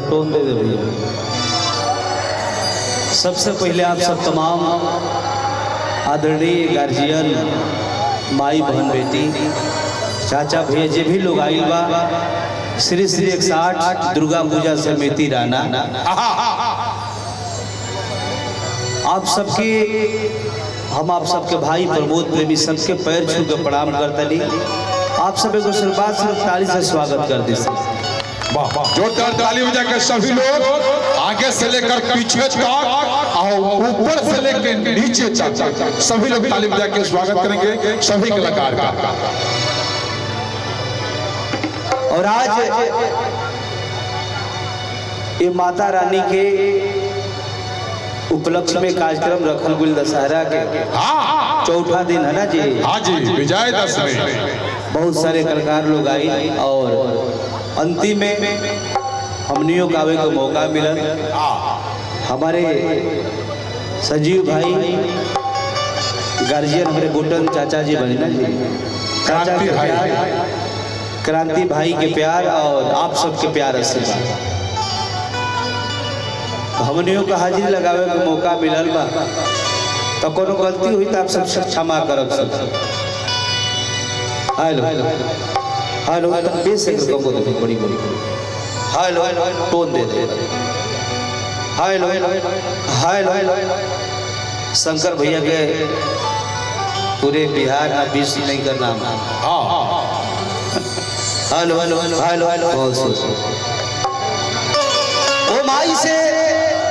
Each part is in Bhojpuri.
टोन दे दे भैया। सबसे पहले आप सब तमाम आदरणीय गार्जियन, माई बहन बेटी, चाचा भैया जे भी लोग आइल बा, श्री श्री 108 दुर्गा पूजा समिति राना, आप सबके हम आप सबके भाई प्रमोद प्रेमी सबके पैर छू के प्रणाम करतनी। आप सब एक आशीर्वाद से ताली से स्वागत कर दी। जोरदार ताली बजा के सभी लोग आगे से लेकर पीछे तक और ऊपर से लेकर नीचे तक सभी लोग ताली बजा के स्वागत करेंगे सभी कलाकार का। और आज ये माता रानी के उपलक्ष्य में कार्यक्रम रखल गुल दशहरा के चौथा दिन है ना जी। हाँ जी, विजय दशमी। बहुत सारे कलाकार लोग आई और अंतिम में हमनियों का आवे का मौका मिला। हमारे संजीव भाई गार्जियन, हमारे बुटन चाचा जी बने ना जी, चाचा के प्यार, क्रांति भाई के प्यार और आप सबके प्यार आशीर्वाद, हमनियों का हाजिरी लगावे का मौका मिलल बा। तो कोनो गलती हुई तो आप सब क्षमा करब। सब हेलो हेलो बेसिक कबो दे बड़ी बड़ी हेलो टोन दे दे। हेलो हेलो शंकर भैया के पूरे बिहार में विश्व नहीं का नाम। हेलो हेलो हेलो हेलो ओ माई से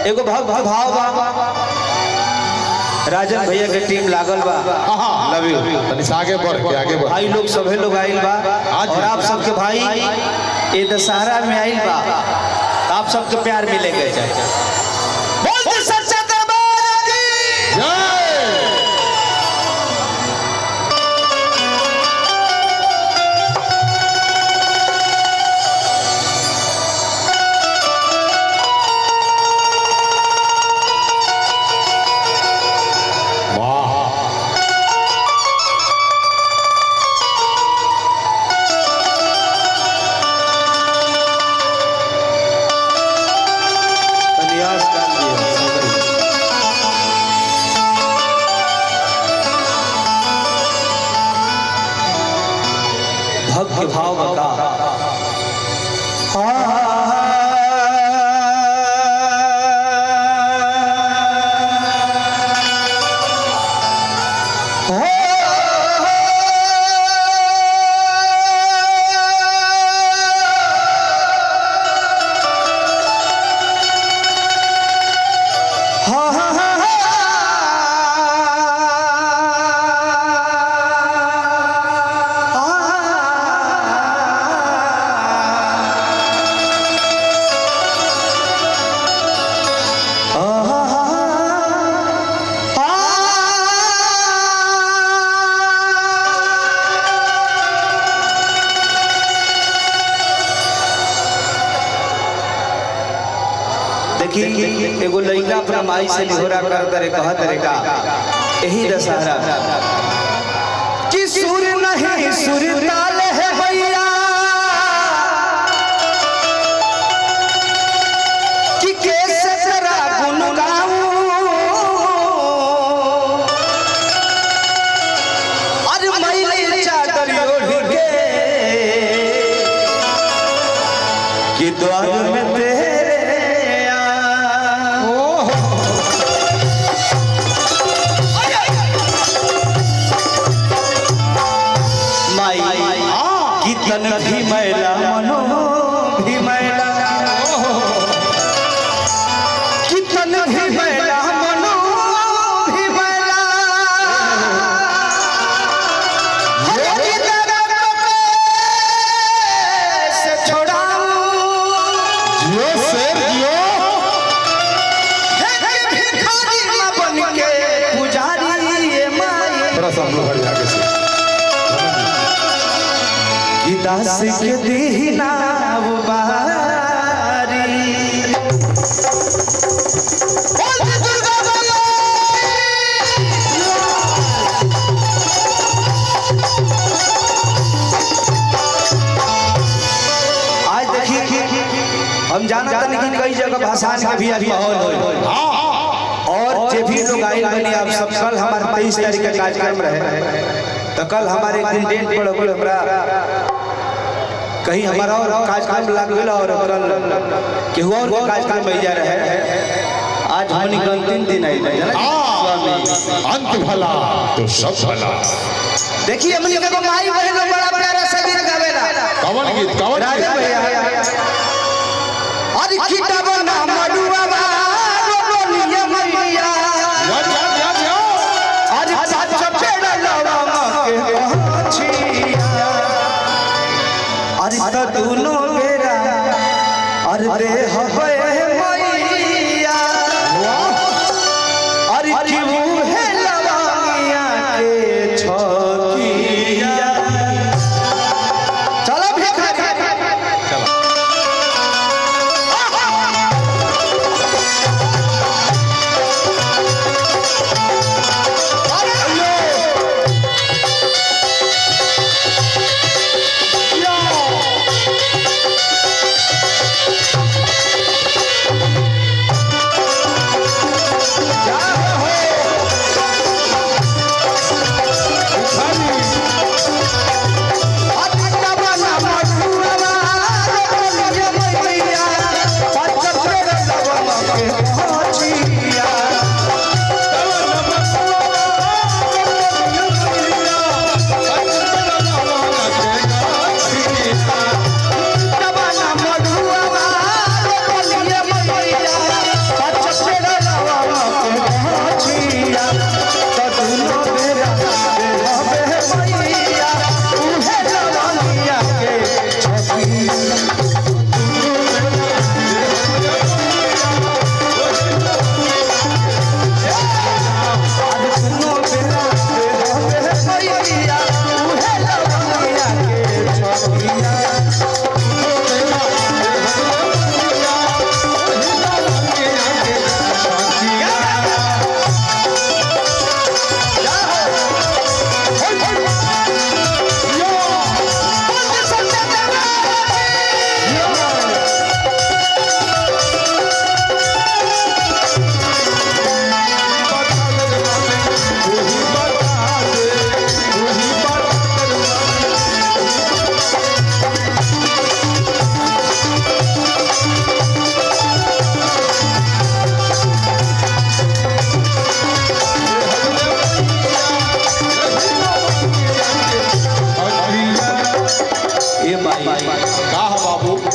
एगो भाव राजन भैया के टीम लागल बा। Love you. आगे बढ़ भाई लोग सभी लोग आइल बा और आप सबके भाई ये दशहरा में आइल बा, आप सबके प्यार मिलेगा। बोलते सच्चा दरबार की जय। भक्ति भाव बता एगो लड़का अपना माई से निहोरा कर करे कहा तरीका यही दशहरा कि सुर नहीं सुर ताल है भैया कि कैसे तेरा गुन गाऊं अरे मैंने चादर ओढ़ के कि द्वार में भी मैला मनो भी मैला कितन भी मैला मनो भी मैला से छोड़ाऊं जियो शेर जियो भिखारी न बन के पुजारी ये माई थोड़ा सा हम लोग हट जाके से दास के दीना बारी आज देखिए हम जानते भसान के भी आज माहौल हो। और जे भी लोग आए बनी आप सब, कल हमारे 23 तारीख का कार्यक्रम रहे, तो कल हमारे एक दिन डेट पड़ गई हमरा कहीं हमारा और कार्यक्रम लग गया और कल केहू और के कार्यक्रम में जा रहे। आज हमनी का अंतिम दिन आई स्वामी, अंत भला तो सब भला। देखिए हमनी के माई बहन लोग बड़ा प्यारा से गीत गावेला। कवन गीत कवन राजा भैया अरे खिटा बना मडुआ रोलिया मैया अरे सच पेड़ लवा के छिया अरे त दोनों बेरा अरे दे हवे मैया अरे क्यों है लवानिया के छकिया। चलो भिखारी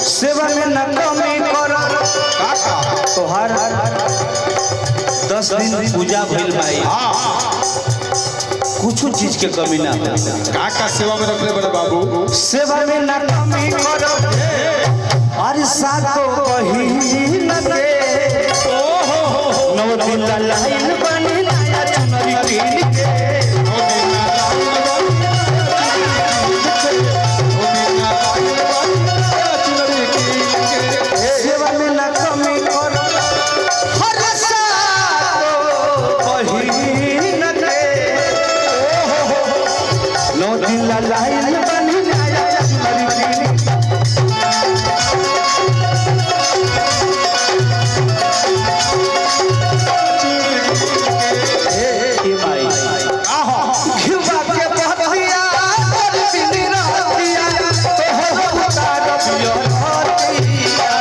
सेवा में न कमी कर तोहार 10 दिन पूजा भइल भाई, कुछ चीज के कमी ना हो। का सेवा में रखले बड़े बाबू? सेवा में न कमी कर अरे सातो कहीं न दे नौ दिन लाइन बनी नया चुनरी कीन के लाइन बनी नया चुनरी कीन भाई घिवा के बहतिया और बिनी रहतिया तो हो उतार दियो हतिया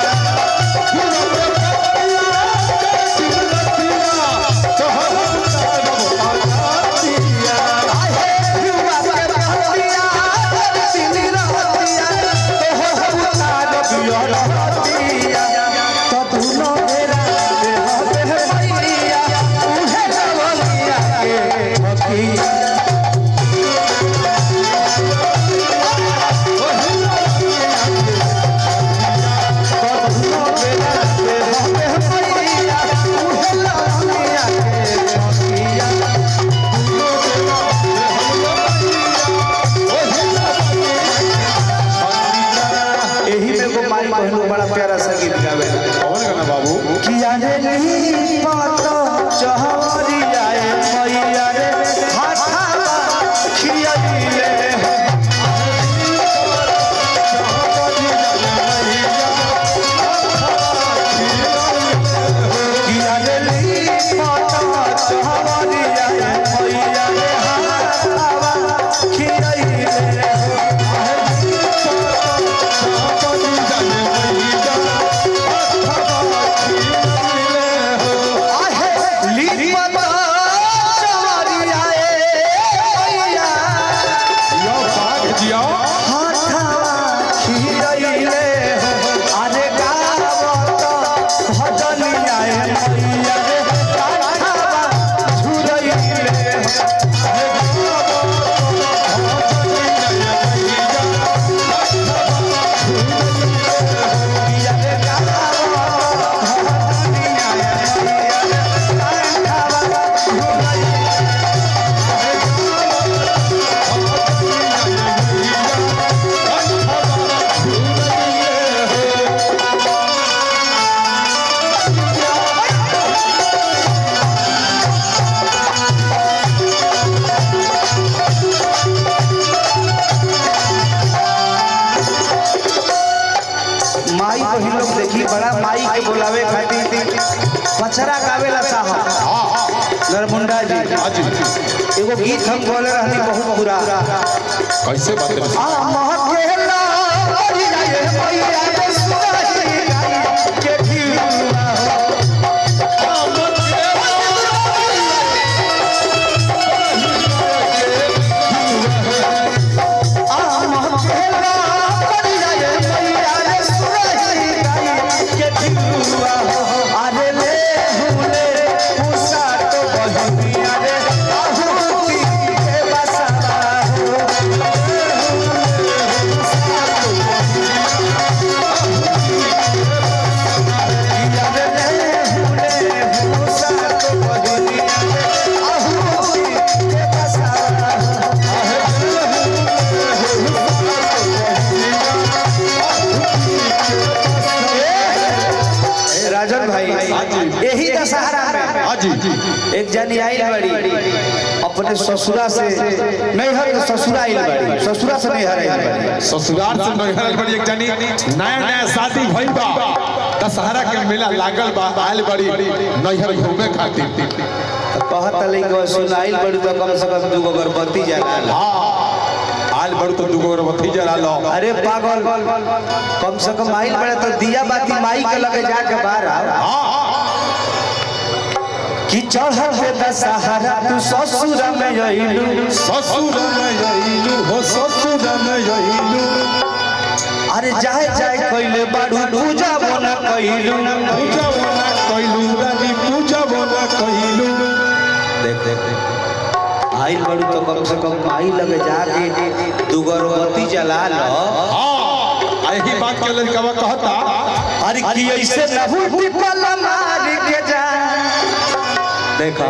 पचरा गावेला साहब नरमुंडा जी एगो गीत हम बोले रहनी बहुत पूरा कैसे बात है आ महकेला ओरी जाए मैया के सुनाई के खिलुआ यही दशहरा में एक जनी आइल बड़ी अपने ससुरा से नैहर के ससुरा आइल बड़ी ससुरा से नैहर आइल बड़ी ससुराल से नैहर आइल बड़ी एक जनी नया नया शादी भइल बा दशहरा के मेला लागल बा आइल बड़ी नैहर घूमे खातिर कहत लइका सुनाइल बड़ी तो कम से कम दूगो अगरबत्ती जला हां आइल बड़ी तो दूगो अगरबत्ती जला लो अरे पागल कम से कम आइल बड़े तो दिया बाती माई के लगे जाके बाहर हां कि चढ़ल के दशहरा तू ससुर में जइलू हो ससुर में जइलू अरे जाए जाए कइले बाड़ू पूजा बोना कइलू रानी पूजा बोना कइलू देख आइल बड़ू तो कम से कम माई लगे जाके दूगो अगरबत्ती जला लो हां यही बात के लड़का कहता अरे कि ऐसे नहुटी पल मार के जा देखा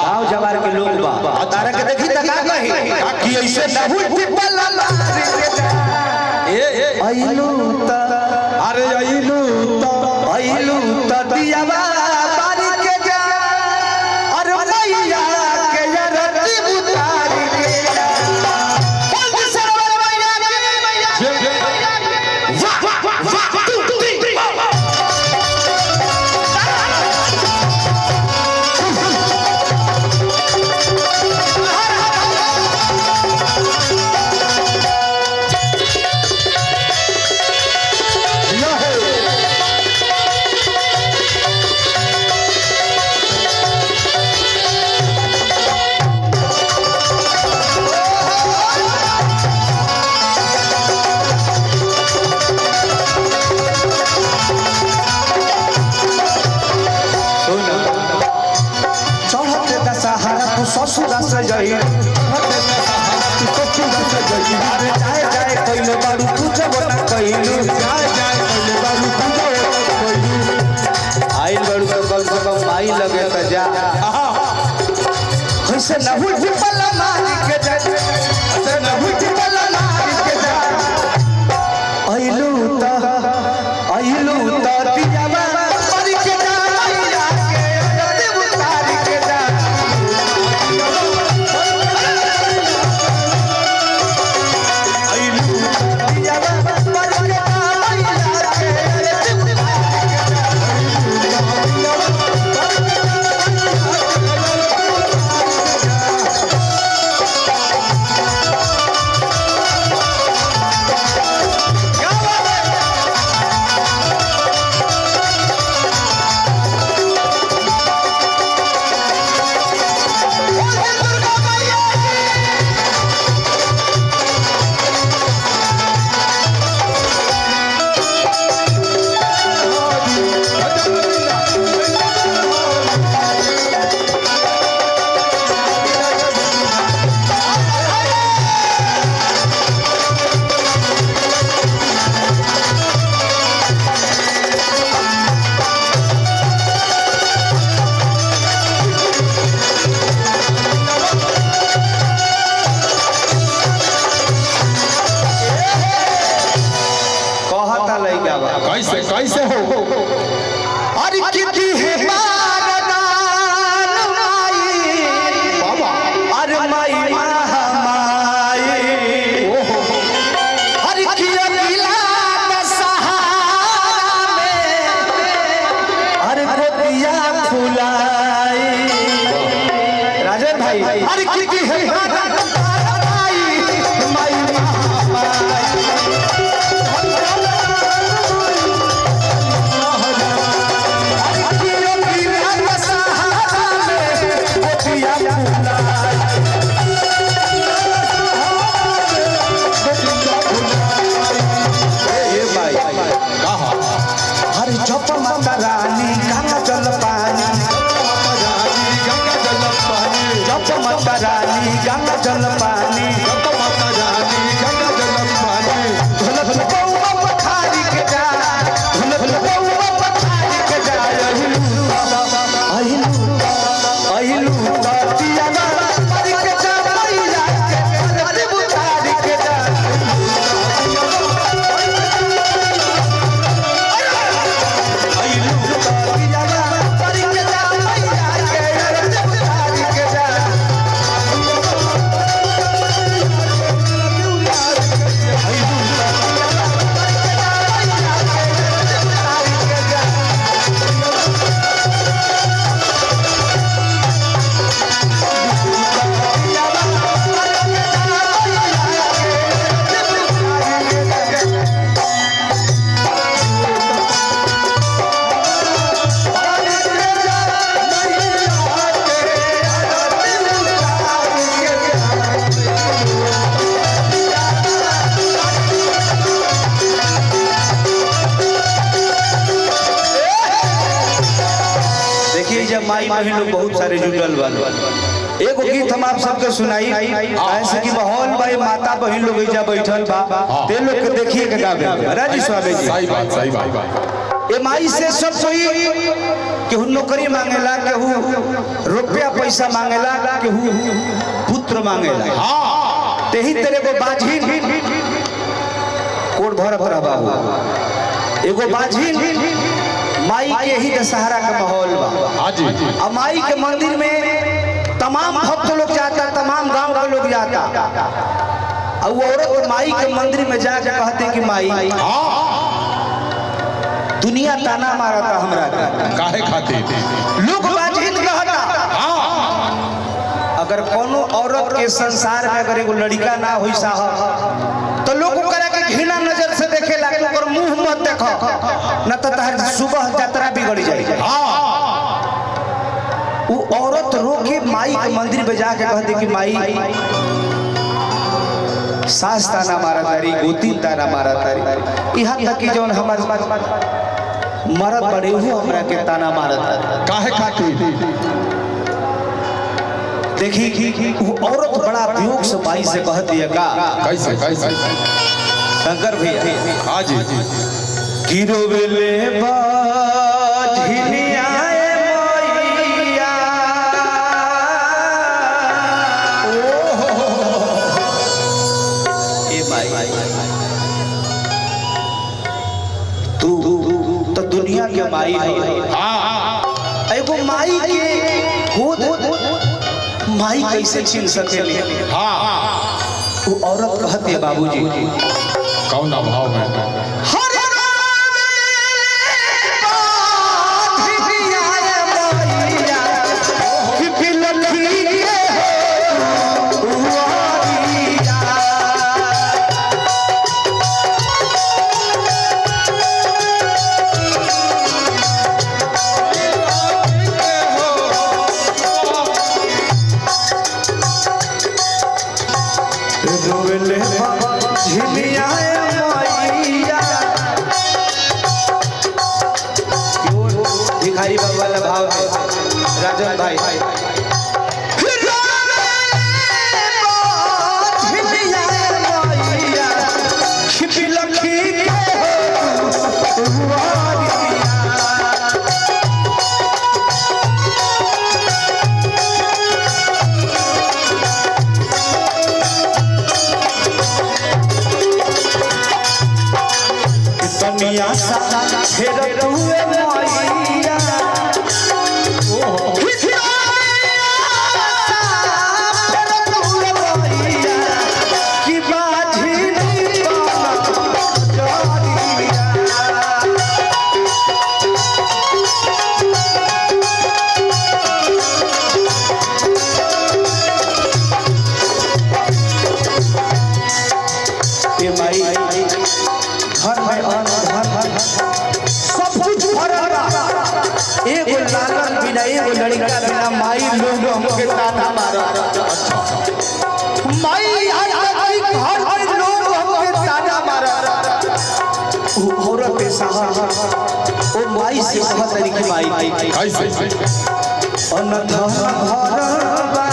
आओ जवार के लोग बा तारा के देखी त का कही कि ऐसे नहुटी पल मार के जा आइलू त अरे आइलू त दियावा बारी के जा अरे मैया के रति उतार के जा बोल सरवर मैया के वाह वाह वाह 2 3 ससुरा से जई अरे जाए जाए कइले बारू पूजा बना कइलू जाए जाए कइले बारू पूजा कइलू आइल बारू तो कल से कम आई लगे त जा कैसे नहुट पल्ला मार के जा ऐसे नहुट पल्ला मार के जा आइलू त दियावा मार के जा मैया के देव उतार के जा भाई अरे की है माता रानी गंगा जल पानी जप माता रानी गंगा जल पानी ढोलक बउआ पखारी के जा ढोलक बउआ पखारी के जा अहिलू ततिया परी के जा मैया के अरे बुतारी के जा जब माई बहन लोग बहुत सारे जुटल बन एगो गीत हम आप सबके सुनाई ऐसे कि माहौल भाई माता बहन लोग एजा बैठल बा ते लोग के देखिए के गावे राजी स्वामी जी सही बात ए माई से सब कोई केहू नौकरी मांगेला केहू रुपया पैसा मांगेला केहू पुत्र मांगेला हां तेही तेरे को बाझी कोट भर भरा बाबू एगो बाझी माई के ही दशहरा का माहौल बा जी अब माई के मंदिर में तमाम भक्त लोग जाता तमाम गांव के लोग जाता और वो औरत माई के मंदिर में जाके कहते कि माई दुनिया ताना मारता हमरा काहे खाते लोग बातचीत कहता अगर कोनो औरत के संसार में अगर एगो लड़का ना होई साहब तो लोग करे के घृणा नजर से देखे लागे ओकर मुंह मत देखो न तो तहर सुबह यात्रा बिगड़ जाए वो औरत रोके माई के मंदिर में जाके कहते कि माई सास ताना मारा तारी गोती ताना मारा तारी यहाँ तक कि जौन हमारे मरद बड़े हो हमरा के ताना मारा तारी काहे खाते देखी वो औरत बड़ा वियोग से माई से कहती है का कैसे शंकर भैया हाँ जी गिरोवेले बाझिनिया मैया ए माई तू तो दुनिया के माई है एगो माई के गोद माई कैसे छीन सकेले वो औरत कहती है बाबूजी कौन भाव में भिखारी बाबा वाला भाव है राजन भाई दुनिया सा फेर हुए मैया लड़का बिना माई लोग हमके ताना मारा माई आई घर के लोग हमके ताना मारा औरत के सहारा ओ माई से कहत तरीके माई कैसे अनधन भरबा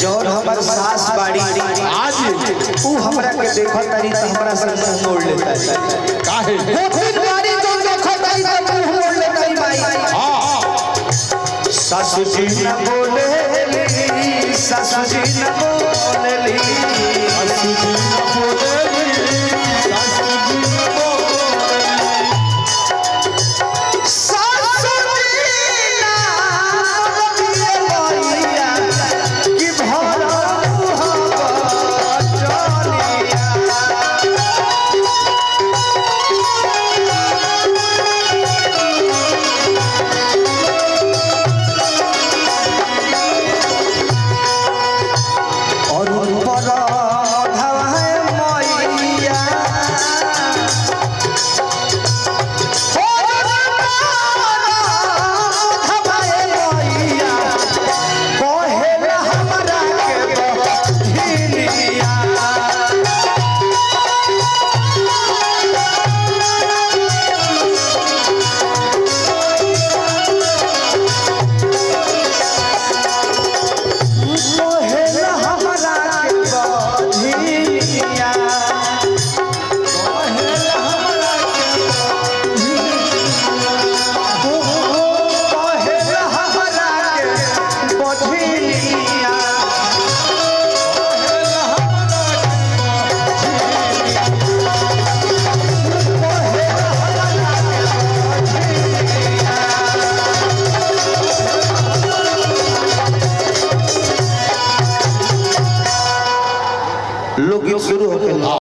जौन हमर सास बाड़ी आज ऊ हमरा के देखत तारी त हमरा से मुंह मोड़ लेता है काहे होठिन बाड़ी तो देखत तारी त मुंह मोड़ लेता है भाई हां सासू जी न बोलेली सासू जी न बोलेली सासू जी न बोलेली सासू जी न बोलेली सासू जी ना बोलेली कि भरा लोग शुरू होकर